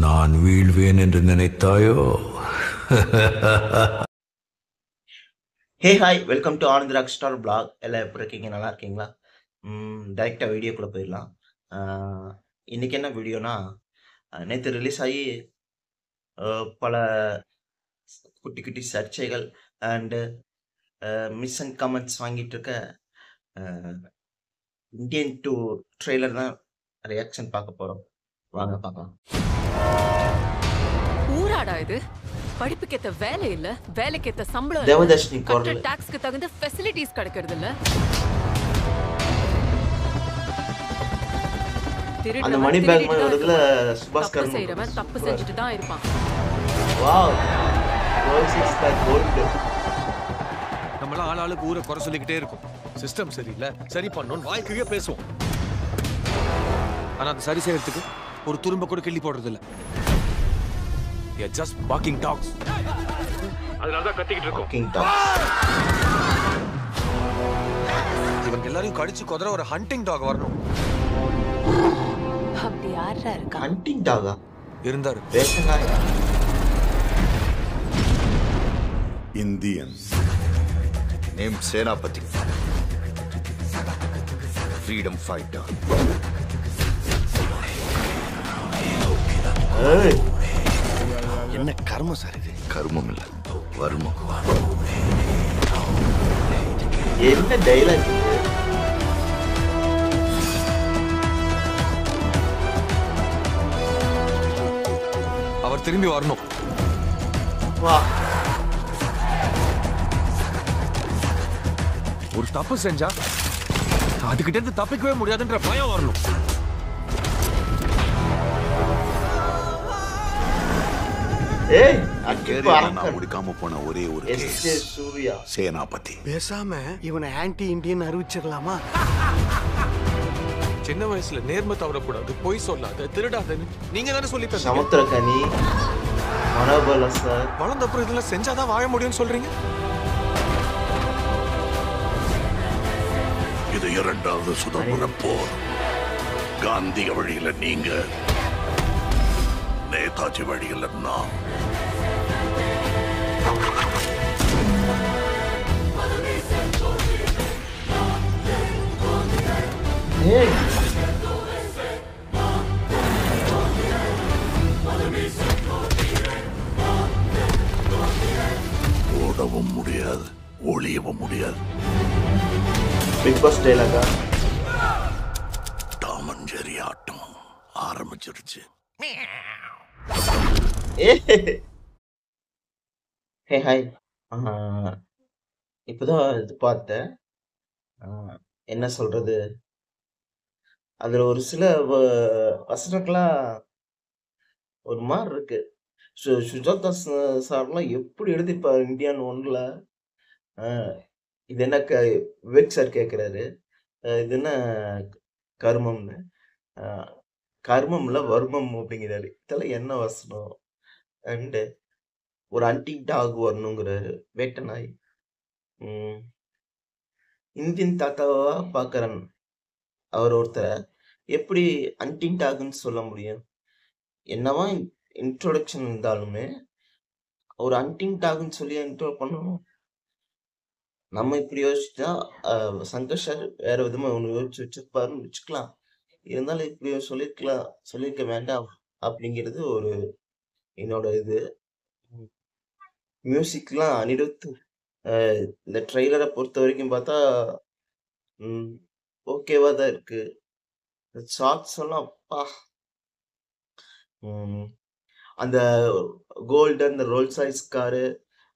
நான் வீழ்வேன் என்று நினைத்தாயோ? Hey hi, welcome to Anand rock star blog. எல்லாம் எப்படி இருக்கீங்க? நல்லா இருக்கீங்களா? டைரெக்டாக வீடியோக்குள்ளே போயிடலாம். இன்றைக்கி என்ன வீடியோனா, நேற்று ரிலீஸ் ஆகி பல குட்டி குட்டி சர்ச்சைகள் அண்டு மிஸ் அண்ட் கமெண்ட்ஸ் வாங்கிட்டு இருக்க இந்தியன் 2 ட்ரெய்லர் தான் ரியாக்ஷன் பார்க்க போகிறோம். வாங்க பார்க்கலாம். ஊராடா இது? படிப்புக்கேத்த வேலை இல்ல, வேலைக்கேத்த சம்பளம் இல்ல, தேவதர்ஷினி கட்ட குரல் டாக்ஸ்க்கு தகுந்த ஃபெசிலிட்டிஸ் கிடைக்கிறது இல்ல. அந்த மணி பேக் மாதிரி வருதுல, சுபாஸ்கர் செய்றவன் தப்பு செஞ்சுட்டு தான் இருப்பான். வாவ், கோல் சிக்ஸ் பேக் கோல்ட். நம்மளாம் ஆளாளுக்கு ஊரை குறை சொல்லிக்கிட்டே இருக்கும். சிஸ்டம் சரியில்லை, சரி பண்ணணும் வாய்க்குரிய பேசுவோம். ஆனா அது சரி செய்யறதுக்கு ஒரு துரும்ப கூட கிள்ளி போடுறது இல்ல. Just walking dogs. அதனாலதான் கத்திக்கிட்டு இருக்கோம். Walking dogs. இவங்க எல்லாரையும் கடிச்சு கொதற ஒரு ஹண்டிங் டாக் வரணும். அப்படி யாரா இருக்கா? ஹண்டிங் டாகா இருந்தாரு. வேஷனாயா? Indian. Named Senapati. Freedom fighter. ஏய், என்ன கர்மம் சார் இது? கர்மம் இல்ல, வர்மம். என்ன டைலாக் இது? அவர் திரும்பி வரணும். வா, ஒரு தப்பு செஞ்சா அதுகிட்ட இருந்து தப்பிக்கவே முடியாதுன்ற பயம் வரணும். ஏய், நான் முடிக்காம போன ஒரே ஒரு எஸ்ஜே சூர்யா. சேனாபதி. பேசாம இவனை ஆன்டி இந்தியன் அறிவிச்சிடலாமா? சின்ன வயசுல நேர்மை தவறக்கூடாது, பொய் சொல்லாத, திருடாதன்னு நீங்க தானே சொல்லி பேசுறீங்க. சமுத்திரகனி, மனோபல சார். வளர்ந்த அப்புறம் இதெல்லாம் செஞ்சாதான் வாழ முடியும்னு சொல்றீங்க. இது இரண்டாவது சுதந்திர போர். காந்திய வழியில நீங்க, நேதாஜி வழியில நான். ஏய், ஓடவும் முடியாது, ஒளியவும் முடியாது. பிக் பாஸ் டைலாகா? டாமன் ஜெரி ஆட்டம் ஆரம்பிச்சிருச்சு. ஹே ஹாய், இப்போதான் இது பார்த்தேன். என்ன சொல்றது, அதுல ஒரு சில வசனங்கள்லாம் ஒரு மாதிரி இருக்கு. சுஜாதா சார்லாம் எப்படி எழுதிருப்பாரு இந்தியன் 1ல. இது என்ன விவேக் சார் கேட்குறாரு, இது என்ன கர்மம்னு. கர்மம்ல வர்மம் அப்படிங்கிறாரு. இதெல்லாம் என்ன வசனம்? அண்டு ஒரு அன்டிக் டாக் வரணுங்கிறாரு, வேட்டை நாய். இந்தியன் தாத்தாவா பார்க்குறேன் அவர் ஒருத்தரை, எப்படி அன்டிக் டாக்னு சொல்ல முடியும்? என்னவா இன்ட்ரோடக்ஷன் இருந்தாலுமே ஒரு அன்டிங் டாக்னு சொல்லி இன்ட்ரோ பண்ணணும். நம்ம இப்படி யோசிச்சா சங்கர் சார் வேற விதமா ஒன்று யோசிச்சு வச்சிருப்பாருன்னு வச்சுக்கலாம். இருந்தாலும் இப்படி சொல்லியிருக்க வேண்டாம் அப்படிங்கிறது ஒரு என்னோட இது. மியூசிக்லாம் அனிருத். இந்த ட்ரெய்லரை பொறுத்த வரைக்கும் பார்த்தா ஓகேவா தான் இருக்கு. ஷார்ட்ஸ் எல்லாம் அப்பா, அந்த கோல்டன், அந்த ரோல் சைஸ் காரு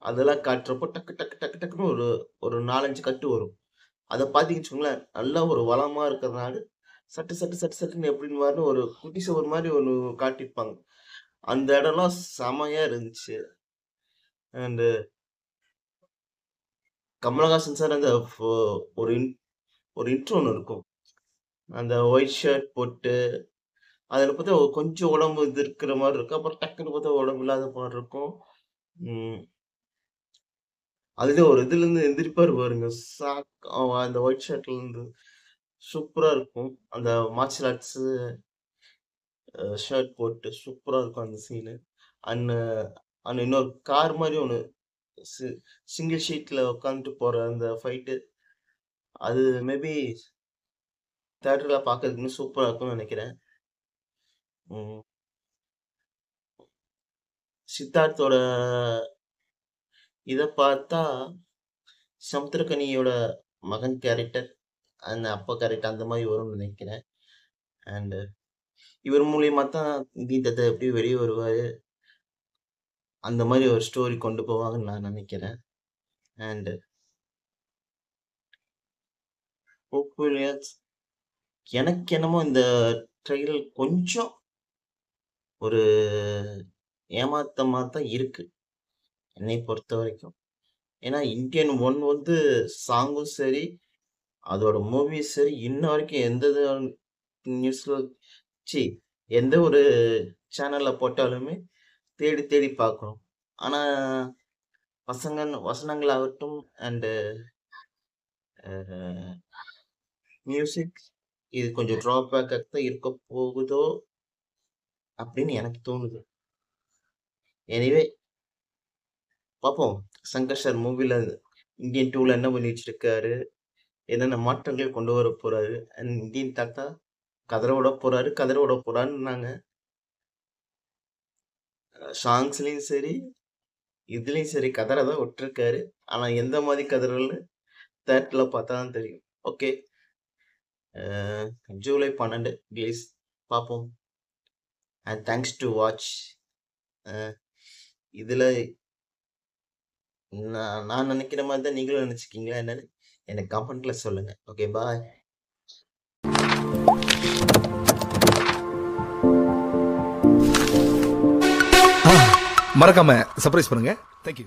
அதெல்லாம் காட்டுறப்போ டக்கு டக்கு டக்கு டக்குன்னு ஒரு 4-5 கட்டு வரும். அதை பார்த்தீங்கன்னு வச்சுக்கோங்களேன், நல்லா ஒரு வளமாக இருக்கிறதுனால சட்டு சட்டு சட்டு சட்டுன்னு எப்படின்னு மாதிரி ஒரு குட்டி சவர் மாதிரி ஒன்று காட்டியிருப்பாங்க. அந்த இடம்லாம் செமையாக இருந்துச்சு. அண்டு கமலஹாசன் சார் அந்த ஒரு இன்ட்ரோ ஒன்று இருக்கும், அந்த ஒயிட் ஷர்ட் போட்டு அதில் பார்த்தா கொஞ்சம் உடம்பு இது இருக்கிற மாதிரி இருக்கும், அப்புறம் டக்குன்னு பார்த்தா உடம்பு இல்லாத மாதிரி இருக்கும். அதுலேயே ஒரு இதுலேருந்து எந்திரிப்பார் பாருங்க, அந்த ஒயிட் ஷர்ட்லேருந்து சூப்பராக இருக்கும். அந்த மார்ஷல் ஆர்ட்ஸு ஷர்ட் போட்டு சூப்பரா இருக்கும் அந்த சீனு. அண்ட் அண்ட் இன்னொரு கார் மாதிரி ஒண்ணு சிங்கிள் ஷீட்ல உட்காந்துட்டு போற அந்த ஃபைட்டு, அது மேபி தியேட்டர்ல பார்க்கறதுக்கு இன்னும் சூப்பரா இருக்கும்னு நினைக்கிறேன். ம். சித்தார்த்தோட இத பார்த்தா, சமுத்திரக்கனியோட மகன் கேரக்டர், அந்த அப்பா கேரக்டர் அந்த மாரி வரும்னு நினைக்கிறேன். அண்ட் இவர் மூலியமா தான் இந்தியன் தாத்தா எப்படி வெளிய வருவாரு, அந்த மாரி ஒரு ஸ்டோரி கொண்டு போவாங்கன்னு நான் நினைக்கிறேன். அண்ட் ஹோப்ஃபுல்லி எனக்கு என்னமோ இந்த ட்ரெய்லர் கொஞ்சம் ஒரு ஏமாத்தமா தான் இருக்கு, என்னை பொறுத்தவரைக்கும். ஏன்னா இந்தியன் 1 வந்து சாங்கும் சரி, அதோட மூவியும் சரி, இன்ன வரைக்கும் எந்த நியூஸ்ல ச்சீ எந்த ஒரு சேனல்ல போட்டாலுமே தேடி தேடி பார்க்குறோம். ஆனா வசனங்களாகட்டும் அண்ட் மியூசிக் இது கொஞ்சம் ட்ராபேக்கா தான் இருக்க போகுதோ அப்படின்னு எனக்கு தோணுது. எனிவே பார்ப்போம். சங்கர் சார் மூவில இந்தியன் 2ல என்ன பண்ணிட்டு இருக்காரு, என்னென்ன மாற்றங்கள் கொண்டு வர போறாரு, அண்ட் இந்தியன் தாத்தா கதற விட போறாருன்னாங்க. சாங்ஸ்லயும் சரி, இதுலயும் சரி கதற தான் விட்டுருக்காரு. ஆனா எந்த மாதிரி கதறல்னு தியேட்டர்ல பார்த்தா தான் தெரியும். ஓகே, ஜூலை 12 ரிலீஸ், பார்ப்போம். And thanks to watch. இதுல நான் நினைக்கிற மாதிரி தான் நீங்களும் நினைச்சுக்கீங்களா என்னன்னு எனக்கு கமெண்ட்ல சொல்லுங்க. ஓகே, பாய். மறக்காம சர்ப்ரைஸ் பண்ணுங்க. தேங்க்யூ.